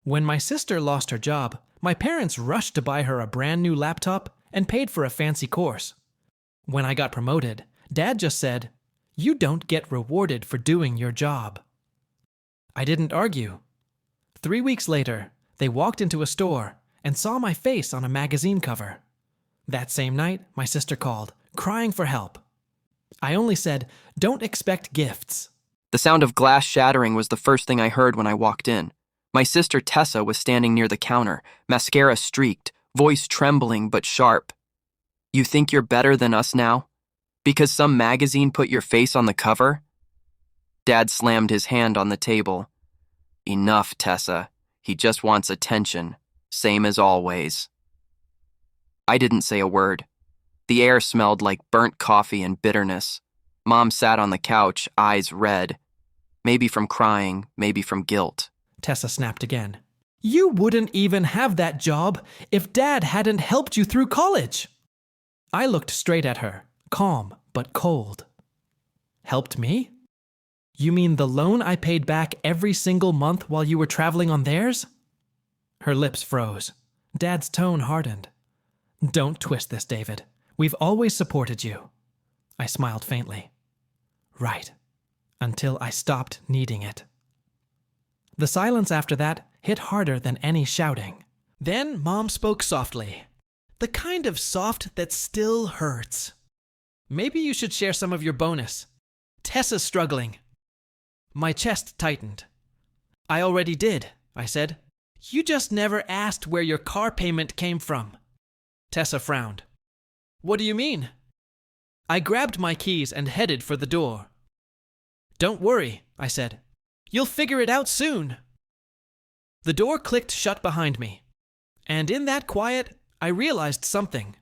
When my sister lost her job, my parents rushed to buy her a brand new laptop and paid for a fancy course. When I got promoted, Dad just said, "You don't get rewarded for doing your job." I didn't argue. 3 weeks later, they walked into a store and saw my face on a magazine cover. That same night, my sister called, crying for help. I only said, "Don't expect gifts." The sound of glass shattering was the first thing I heard when I walked in. My sister Tessa was standing near the counter, mascara streaked, voice trembling but sharp. "You think you're better than us now? Because some magazine put your face on the cover?" Dad slammed his hand on the table. "Enough, Tessa. He just wants attention, same as always." I didn't say a word. The air smelled like burnt coffee and bitterness. Mom sat on the couch, eyes red. Maybe from crying, maybe from guilt. Tessa snapped again. "You wouldn't even have that job if Dad hadn't helped you through college." I looked straight at her, calm but cold. "Helped me? You mean the loan I paid back every single month while you were traveling on theirs?" Her lips froze. Dad's tone hardened. "Don't twist this, David. We've always supported you." I smiled faintly. "Right. Until I stopped needing it." The silence after that hit harder than any shouting. Then Mom spoke softly. The kind of soft that still hurts. "Maybe you should share some of your bonus. Tessa's struggling." My chest tightened. "I already did," I said. "You just never asked where your car payment came from." Tessa frowned. "What do you mean?" I grabbed my keys and headed for the door. "Don't worry," I said. "You'll figure it out soon." The door clicked shut behind me, and in that quiet, I realized something.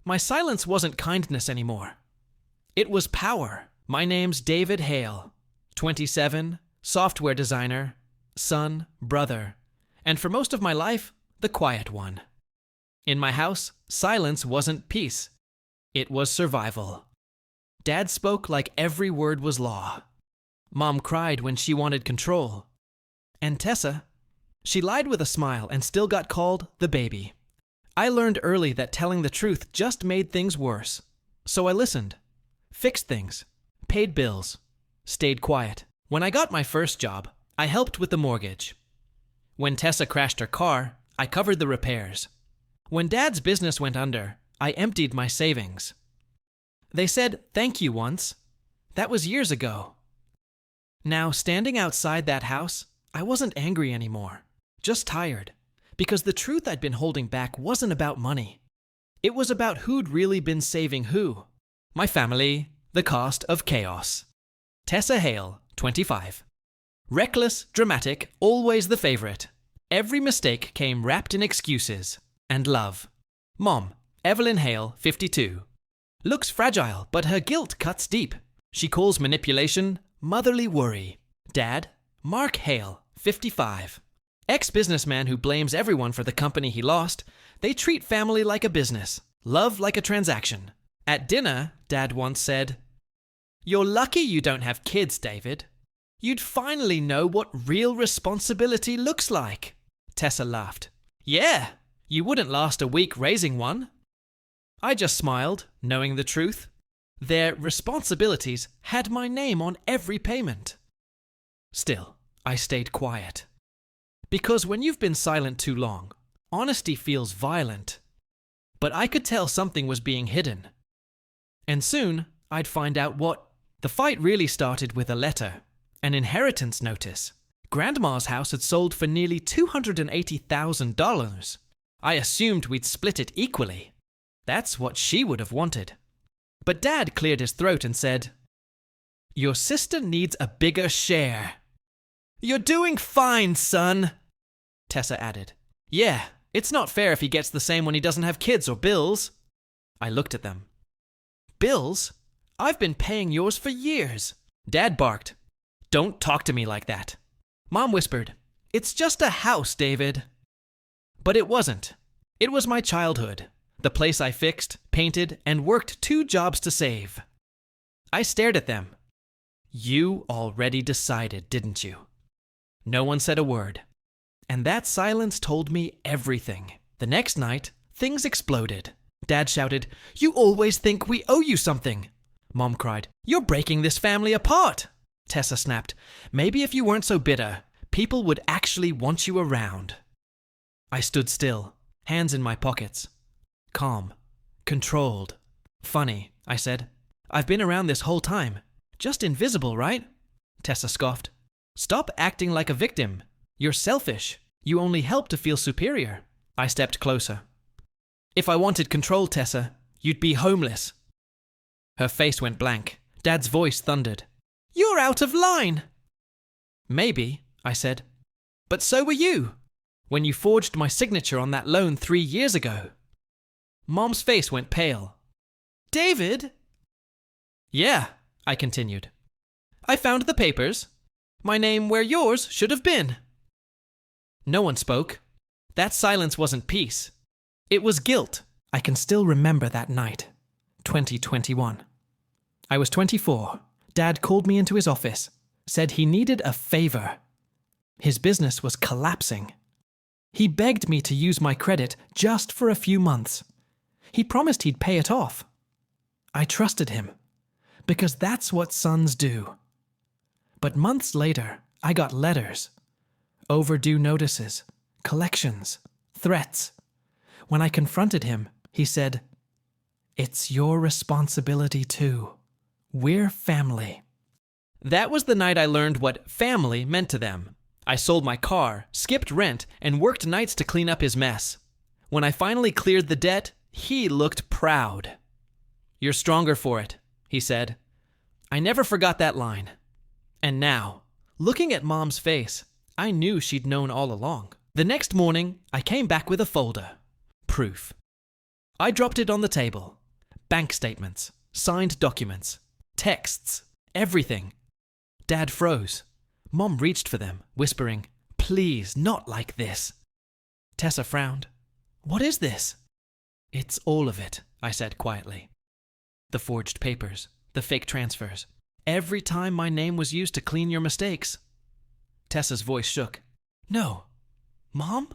My silence wasn't kindness anymore. It was power. My name's David Hale, 27, software designer, son, brother, and for most of my life, the quiet one. In my house, silence wasn't peace. It was survival. Dad spoke like every word was law. Mom cried when she wanted control. And Tessa, she lied with a smile and still got called the baby. I learned early that telling the truth just made things worse. So I listened, fixed things, paid bills, stayed quiet. When I got my first job, I helped with the mortgage. When Tessa crashed her car, I covered the repairs. When Dad's business went under, I emptied my savings. They said thank you once. That was years ago. Now, standing outside that house, I wasn't angry anymore, just tired, because the truth I'd been holding back wasn't about money. It was about who'd really been saving who. My family, the cost of chaos. Tessa Hale, 25. Reckless, dramatic, always the favorite. Every mistake came wrapped in excuses and love. Mom, Evelyn Hale, 52. Looks fragile, but her guilt cuts deep. She calls manipulation motherly worry. Dad, Mark Hale, 55. Ex-businessman who blames everyone for the company he lost. They treat family like a business, love like a transaction. At dinner, Dad once said, "You're lucky you don't have kids, David. You'd finally know what real responsibility looks like." Tessa laughed. "Yeah, you wouldn't last a week raising one." I just smiled, knowing the truth. Their responsibilities had my name on every payment. Still, I stayed quiet. Because when you've been silent too long, honesty feels violent. But I could tell something was being hidden. And soon, I'd find out what. The fight really started with a letter, an inheritance notice. Grandma's house had sold for nearly $280,000. I assumed we'd split it equally. That's what she would have wanted. But Dad cleared his throat and said, "Your sister needs a bigger share." "You're doing fine, son," Tessa added. "Yeah, it's not fair if he gets the same when he doesn't have kids or bills." I looked at them. "Bills? I've been paying yours for years." Dad barked, "Don't talk to me like that." Mom whispered, "It's just a house, David." But it wasn't. It was my childhood. The place I fixed, painted, and worked 2 jobs to save. I stared at them. "You already decided, didn't you?" No one said a word. And that silence told me everything. The next night, things exploded. Dad shouted, "You always think we owe you something." Mom cried, "You're breaking this family apart." Tessa snapped, "Maybe if you weren't so bitter, people would actually want you around." I stood still, hands in my pockets. Calm. Controlled. "Funny," I said. "I've been around this whole time. Just invisible, right?" Tessa scoffed. "Stop acting like a victim. You're selfish. You only help to feel superior." I stepped closer. "If I wanted control, Tessa, you'd be homeless." Her face went blank. Dad's voice thundered. "You're out of line!" "Maybe," I said. "But so were you, when you forged my signature on that loan 3 years ago." Mom's face went pale. "David?" "Yeah," I continued. "I found the papers. My name where yours should have been." No one spoke. That silence wasn't peace. It was guilt. I can still remember that night, 2021. I was 24. Dad called me into his office, said he needed a favor. His business was collapsing. He begged me to use my credit just for a few months. He promised he'd pay it off. I trusted him, because that's what sons do. But months later, I got letters, overdue notices, collections, threats. When I confronted him, he said, "It's your responsibility too. We're family." That was the night I learned what family meant to them. I sold my car, skipped rent, and worked nights to clean up his mess. When I finally cleared the debt, he looked proud. "You're stronger for it," he said. I never forgot that line. And now, looking at Mom's face, I knew she'd known all along. The next morning, I came back with a folder. Proof. I dropped it on the table. Bank statements, signed documents, texts, everything. Dad froze. Mom reached for them, whispering, "Please, not like this." Tessa frowned. "What is this?" "It's all of it," I said quietly. The forged papers, the fake transfers. Every time my name was used to clean your mistakes. Tessa's voice shook. "No. Mom?"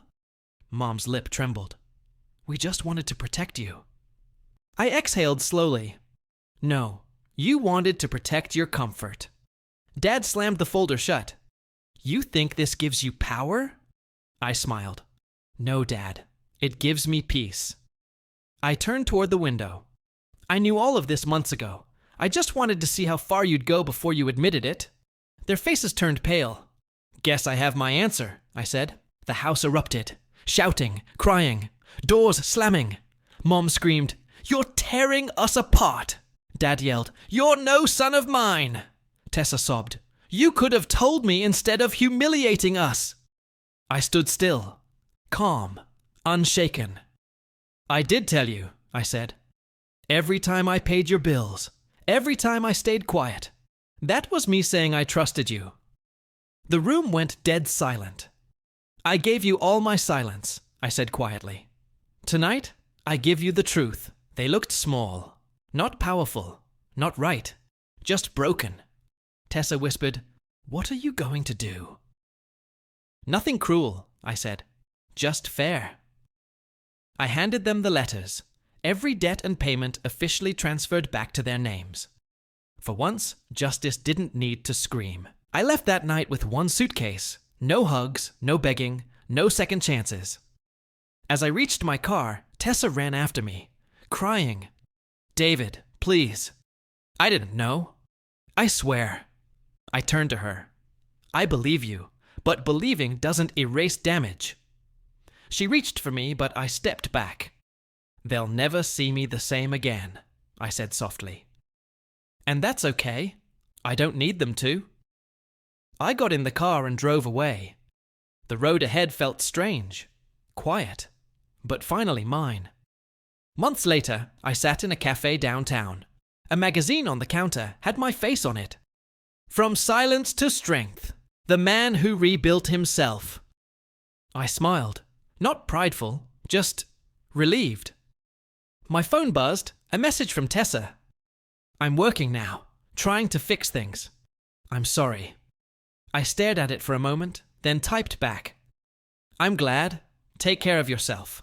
Mom's lip trembled. "We just wanted to protect you." I exhaled slowly. "No, you wanted to protect your comfort." Dad slammed the folder shut. "You think this gives you power?" I smiled. "No, Dad. It gives me peace." I turned toward the window. "I knew all of this months ago. I just wanted to see how far you'd go before you admitted it." Their faces turned pale. "Guess I have my answer," I said. The house erupted, shouting, crying, doors slamming. Mom screamed, "You're tearing us apart!" Dad yelled, "You're no son of mine!" Tessa sobbed, "You could have told me instead of humiliating us." I stood still, calm, unshaken. "I did tell you," I said. "Every time I paid your bills, every time I stayed quiet. That was me saying I trusted you." The room went dead silent. "I gave you all my silence," I said quietly. "Tonight, I give you the truth. They looked small, not powerful, not right, just broken." Tessa whispered, "What are you going to do?" "Nothing cruel," I said. "Just fair." I handed them the letters. Every debt and payment officially transferred back to their names. For once, justice didn't need to scream. I left that night with one suitcase. No hugs, no begging, no second chances. As I reached my car, Tessa ran after me, crying, "David, please." I didn't know. "I swear." I turned to her. "I believe you, but believing doesn't erase damage." She reached for me, but I stepped back. "They'll never see me the same again," I said softly. "And that's okay. I don't need them to." I got in the car and drove away. The road ahead felt strange, quiet, but finally mine. Months later, I sat in a cafe downtown. A magazine on the counter had my face on it. "From Silence to Strength, the man who rebuilt himself." I smiled, not prideful, just relieved. My phone buzzed, a message from Tessa. "I'm working now, trying to fix things. I'm sorry." I stared at it for a moment, then typed back. I'm glad. Take care of yourself.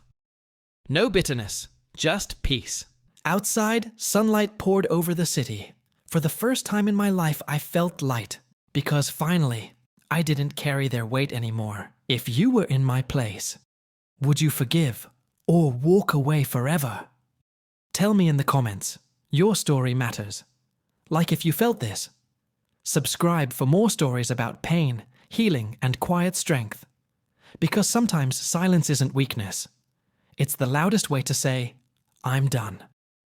No bitterness, just peace. Outside, sunlight poured over the city. For the first time in my life, I felt light, because finally, I didn't carry their weight anymore. If you were in my place, would you forgive or walk away forever? Tell me in the comments. Your story matters. Like if you felt this. Subscribe for more stories about pain, healing, and quiet strength. Because sometimes silence isn't weakness. It's the loudest way to say, I'm done.